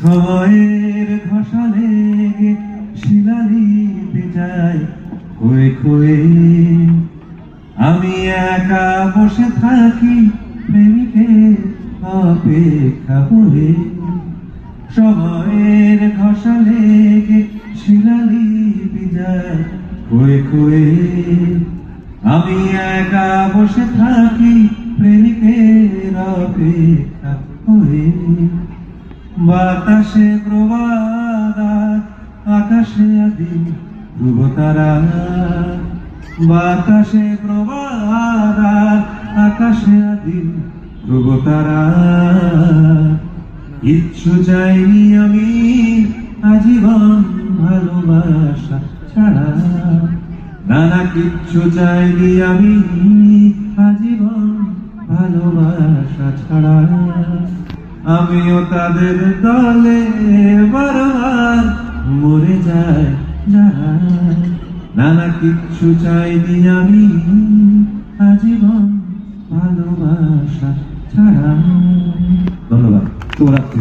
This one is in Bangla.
সময়ের ঘষা লেগে শিলালিপি যায় ক্ষয়ে ক্ষয়ে। আমি একা বসে থাকি প্রেমিকের অপেক্ষা করে। সময়ের ঘষা লেগে শিলালিপি যায় ক্ষয়ে ক্ষয়ে। আমি একা বসে থাকি প্রেমিকের অপেক্ষা করে। বাতাসে প্রবাদ আকাশে আদি ধ্রুবতারা। বাতাসে প্রবাদ আকাশে আদি ধ্রুবতারা। কিচ্ছু চাইনি আমি আজীবন ভালোবাসা ছাড়া। নানা কিচ্ছু চাইনি আমি আজীবন ভালোবাসা ছাড়া। আমিও তাদের দলে বারবার মরে যায় যারা। নানা কিচ্ছু চাইনি আমি আজীবন ভালোবাসা ছাড়া। ধন্যবাদ, শুভরাত্রি।